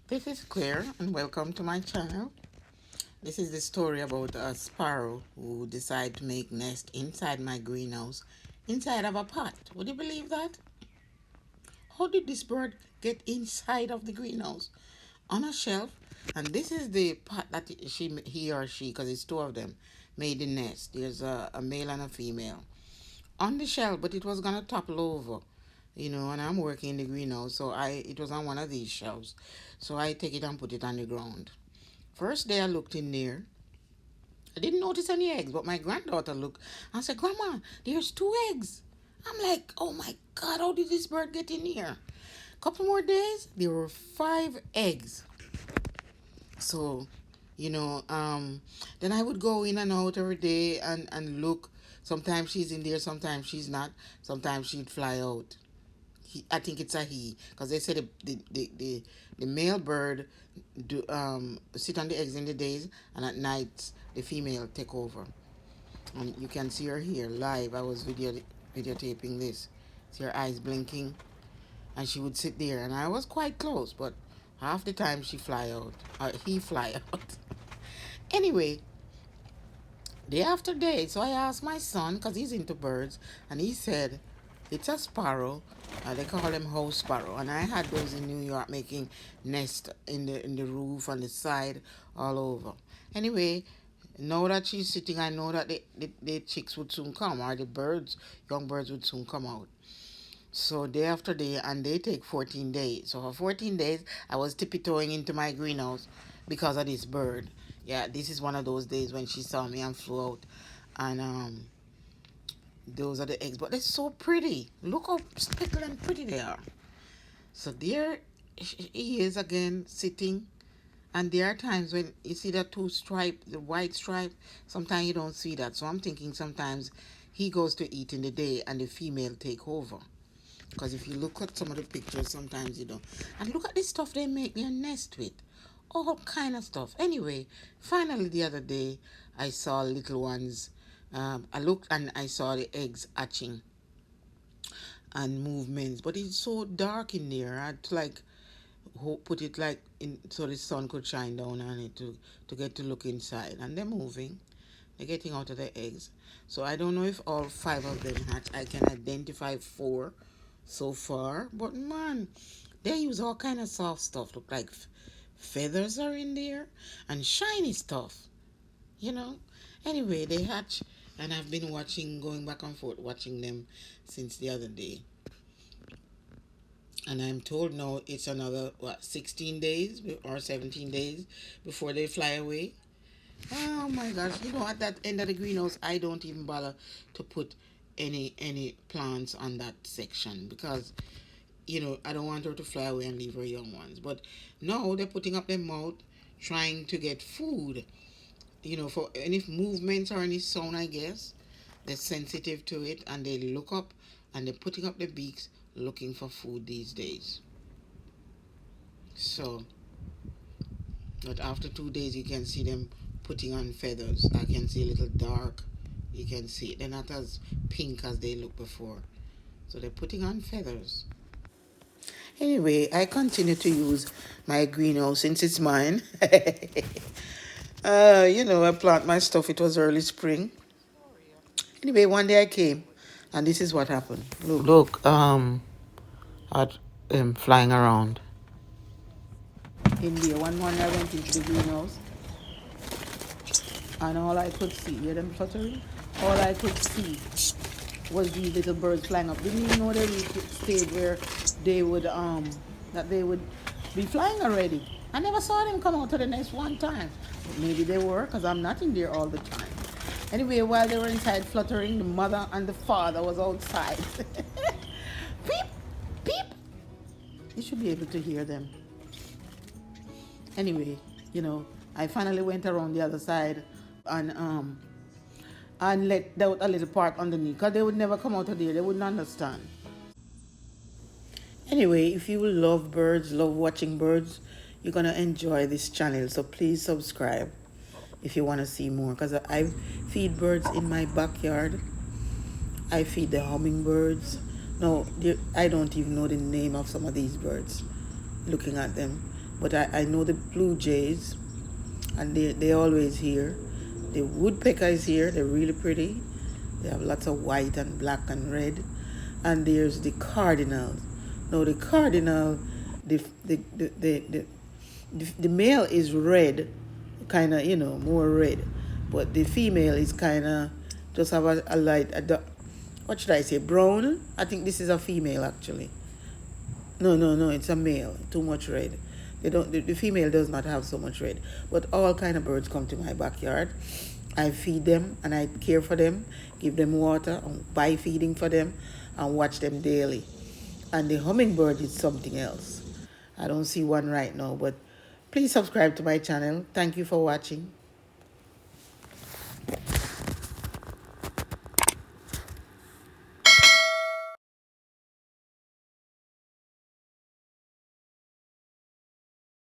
This is Claire, and welcome to my channel. This is the story about a sparrow who decided to make nest inside my greenhouse, inside of a pot. Would you believe that? How did this bird get inside of the greenhouse? On a shelf, and this is the pot that he or she, because it's two of them, made the nest. There's a male and a female on the shelf, but it was gonna topple over, and I'm working in the greenhouse, so it was on one of these shelves. So I take it and put it on the ground. First day I looked in there, I didn't notice any eggs, but my granddaughter looked and said, Grandma, there's two eggs. I'm like, oh my God, how did this bird get in here? Couple more days, there were five eggs. So, you know, um, then I would go in and out every day and look. Sometimes she's in there, sometimes she's not. Sometimes she'd fly out. I think it's a he, because they said the male bird sit on the eggs in the days, and at night the female take over. And you can see her here live. I was videotaping this. See her eyes blinking, and she would sit there, and I was quite close, but half the time she fly out, he fly out. Anyway, day after day, so I asked my son, because he's into birds, and he said it's a sparrow. They call them house sparrow, and I had those in New York making nest in the roof, on the side, all over. Anyway, now that she's sitting, I know that the chicks would soon come, or the birds, young birds would soon come out. So day after day, and they take 14 days. So for 14 days, I was tiptoeing into my greenhouse because of this bird. Yeah, this is one of those days when she saw me and flew out. And those are the eggs. But they're so pretty. Look how speckled and pretty they are. So there he is again sitting. And there are times when you see that two stripe, the white stripe, sometimes you don't see that. So I'm thinking sometimes he goes to eat in the day and the female take over. Because if you look at some of the pictures, sometimes you don't. And look at the stuff they make their nest with. All kind of stuff. Anyway, finally the other day, I saw little ones. I looked and I saw the eggs hatching and movements. But it's so dark in there. I had to put it like in so the sun could shine down on it to get to look inside. And they're moving. They're getting out of the eggs. So I don't know if all five of them hatch. I can identify four so far. But man, they use all kind of soft stuff. Look like feathers are in there and shiny stuff. You know. Anyway, they hatch, and I've been watching, going back and forth, watching them since the other day. And I'm told now it's another 16 days or 17 days before they fly away. Oh my gosh! At that end of the greenhouse, I don't even bother to put any plants on that section because I don't want her to fly away and leave her young ones. But no, they're putting up their mouth, trying to get food. For any movements or any sound, I guess they're sensitive to it, and they look up and they're putting up their beaks, looking for food these days. So, but after 2 days, you can see them putting on feathers. I can see a little dark. You can see they're not as pink as they looked before. So they're putting on feathers. Anyway, I continue to use my greenhouse since it's mine. I plant my stuff. It was early spring. Anyway, one day I came, and this is what happened. Look, at flying around. In there, one morning I went into the greenhouse, and all I could see, hear them fluttering? All I could see was these little birds flying up. Didn't even know they reached the stage where they would that they would be flying already. I never saw them come out to the nest one time. But maybe they were, because I'm not in there all the time. Anyway, while they were inside fluttering, the mother and the father was outside. Peep, peep. You should be able to hear them. Anyway, I finally went around the other side and let out a little part underneath, because they would never come out of there. They wouldn't understand. Anyway, if you love birds, love watching birds, you're going to enjoy this channel. So please subscribe if you want to see more, because I feed birds in my backyard. I feed the hummingbirds. No, I don't even know the name of some of these birds, looking at them. but I know the blue jays, and they're always here. The woodpecker is here. They're really pretty. They have lots of white and black and red. And there's the cardinal. Now the cardinal, the the the the, the, the male is red, kind of, more red, but the female is kind of just have a light, what should I say, brown. I think this is a female actually. No, no, no, it's a male. Too much red. They don't. The female does not have so much red. But all kind of birds come to my backyard. I feed them and I care for them, give them water, and buy feeding for them, and watch them daily. And the hummingbird is something else. I don't see one right now, but please subscribe to my channel. Thank you for watching.